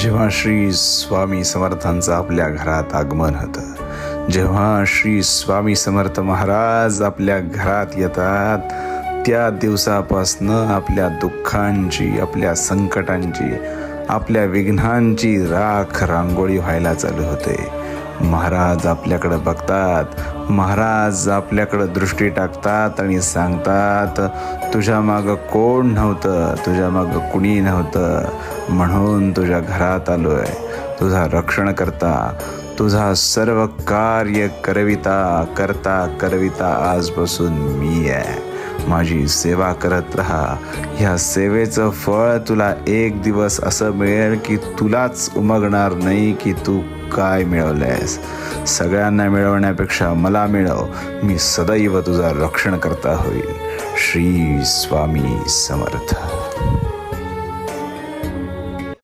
जेव्हा श्री स्वामी समर्थांचं आपल्या घरात आगमन होतं, जेव्हा श्री स्वामी समर्थ महाराज आपल्या घरात येतात, त्या दिवसापासनं आपल्या दुःखांची, आपल्या संकटांची, आपल्या विघ्नांची राख रांगोळी व्हायला चालू होते. महाराज आपल्याकडं बघतात, महाराज आपल्याकडं दृष्टी टाकतात आणि सांगतात, तुझ्या मागं कोण नव्हतं, तुझ्या मागं कुणी नव्हतं, म्हणून तुझ्या घरात आलोय. तुझा रक्षण करता, तुझा सर्व कार्य करविता आजपासून मी आहे. माझी सेवा करत राहा. ह्या सेवेचं फळ तुला एक दिवस असं मिळेल की तुलाच उमगणार नाही की तू काय मिळवलंयस. सगळ्यांना मिळवण्यापेक्षा मला मिळव. मी सदैव तुझा रक्षण करता होईल. श्री स्वामी समर्थ.